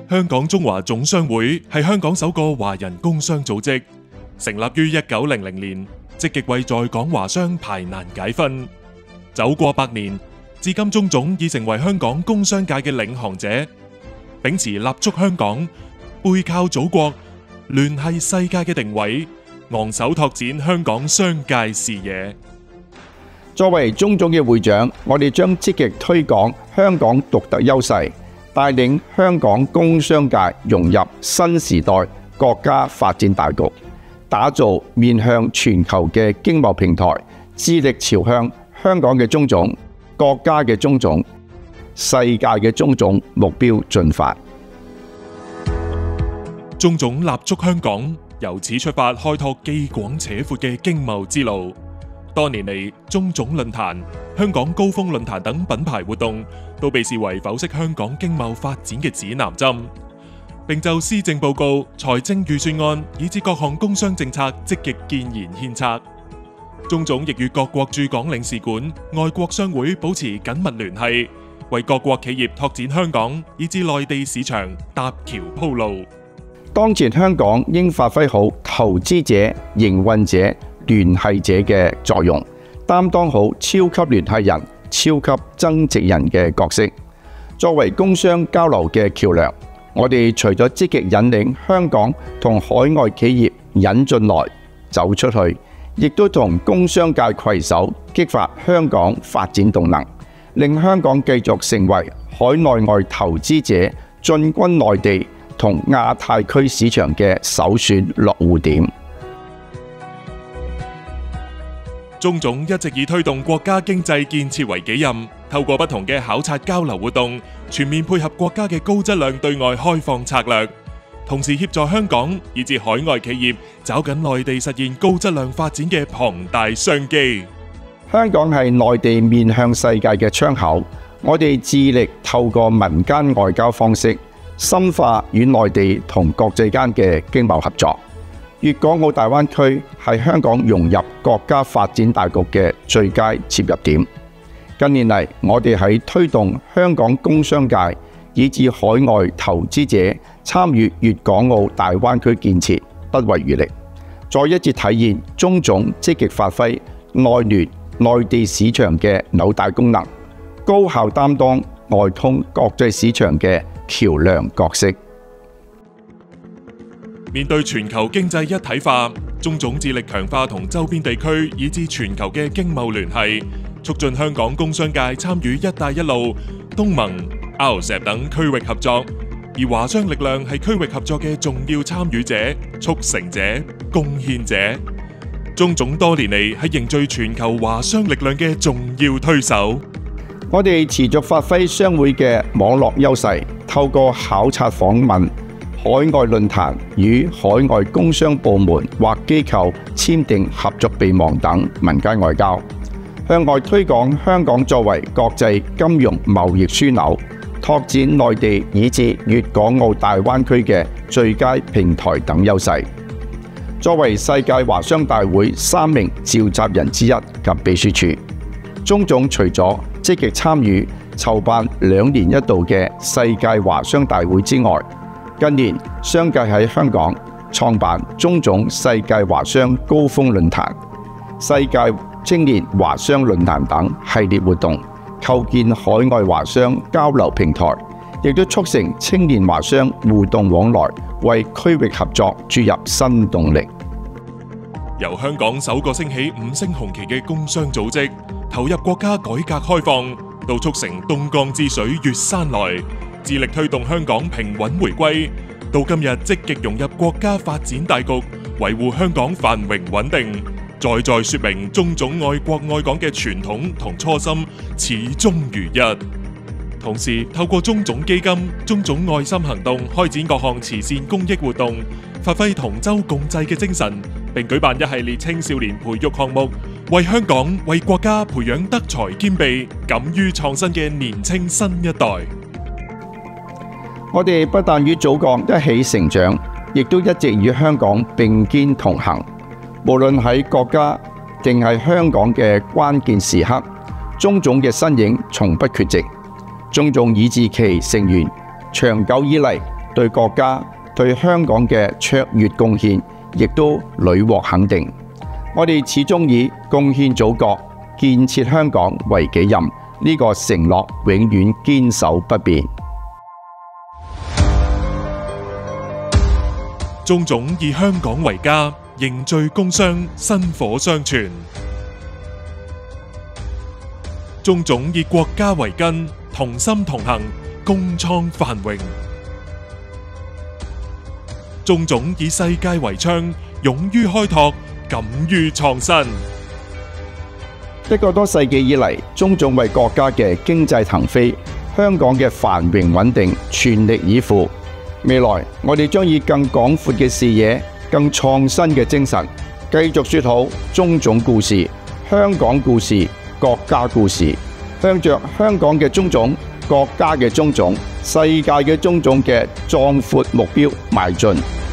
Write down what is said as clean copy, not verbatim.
香港中華總商會係香港首個華人工商組織，成立於1900年，積極為在港華商排難解紛。走過百年，至今中總已成為香港工商界嘅領航者，秉持立足香港、背靠祖國、聯繫世界嘅定位，昂首拓展香港商界視野。作為中總嘅會長，我哋將積極推廣香港獨特優勢，帶領香港工商界融入新時代國家發展大局，打造面向全球嘅經貿平台，致力朝向香港嘅中總、國家嘅中總、世界嘅中總目標進發。中總立足香港，由此出發開拓既廣且闊嘅經貿之路。多年嚟，中總論壇、香港高峰論壇等品牌活動都被視為剖析香港經貿發展嘅指南針，並就施政報告、財政預算案以至各項工商政策積極建言獻策。中總亦與各國駐港領事館、外國商會保持緊密聯繫，為各國企業拓展香港以至內地市場搭橋鋪路。當前香港應發揮好投資者、營運者、聯繫者嘅作用，擔當好超級聯繫人、超級增值人嘅角色。作為工商交流嘅橋樑，我哋除咗積極引領香港同海外企業引進來、走出去，亦都同工商界攜手激發香港發展動能，令香港繼續成為海內外投資者進軍內地同亞太區市場嘅首選落戶點。中總一直以推動國家經濟建設為己任，透過不同嘅考察交流活動，全面配合國家嘅高質量對外開放策略，同時協助香港以至海外企業抓緊內地實現高質量發展嘅龐大商機。香港係內地面向世界嘅窗口，我哋致力透過民間外交方式，深化與內地同國際間嘅經貿合作。粵港澳大灣區係香港融入國家發展大局嘅最佳切入點。近年嚟，我哋喺推動香港工商界以至海外投資者參與粵港澳大灣區建設，不遺餘力，再一次體現中總積極發揮內聯內地市場嘅紐帶功能，高效擔當外通國際市場嘅橋樑角色。面對全球經濟一體化，中總致力強化同周邊地區以至全球嘅經貿聯繫，促進香港工商界參與一帶一路、東盟、RCEP 等區域合作，而華商力量係區域合作嘅重要參與者、促成者、貢獻者。中總多年嚟係凝聚全球華商力量嘅重要推手。我哋持續發揮商會嘅網絡優勢，透過考察訪問、海外論壇與海外工商部門或機構簽訂合作備忘等民間外交，向外推廣香港作為國際金融貿易樞紐，拓展內地以至粵港澳大灣區嘅最佳平台等優勢。作為世界華商大會3名召集人之一及秘書處，中總除咗積極參與籌辦2年一度嘅世界華商大會之外，近年商界喺香港創辦中總世界華商高峰論壇、世界青年華商論壇等系列活動，構建海外華商交流平台，亦都促成青年華商互動往來，為區域合作注入新動力。由香港首個升起5星紅旗嘅工商組織，投入國家改革開放，到促成東江之水越山來，致力推動香港平穩回歸，到今日積極融入國家發展大局，維護香港繁榮穩定，再說明中總愛國愛港嘅傳統同初心始終如一。同時透過中總基金、中總愛心行動開展各項慈善公益活動，發揮同舟共濟嘅精神，並舉辦一系列青少年培育項目，為香港、為國家培養德才兼備、敢於創新嘅年青新一代。我哋不但與祖國一起成長，亦都一直與香港並肩同行。無論喺國家定係香港嘅關鍵時刻，中總嘅身影從不缺席。中總以至其成員長久以嚟對國家、對香港嘅卓越貢獻，亦都屢獲肯定。我哋始終以貢獻祖國、建設香港為己任，呢個承諾永遠堅守不變。鍾總以香港為家，凝聚工商，薪火相傳。鍾總以國家為根，同心同行，共創繁榮。鍾總以世界為窗，勇於開拓，敢於創新。一個多世紀以嚟，鍾總為國家嘅經濟騰飛、香港嘅繁榮穩定全力以赴。未來我哋將以更廣闊嘅視野、更創新嘅精神，繼續說好鍾總故事、香港故事、國家故事，向着香港嘅鍾總、國家嘅鍾總、世界嘅鍾總嘅壯闊目標邁進。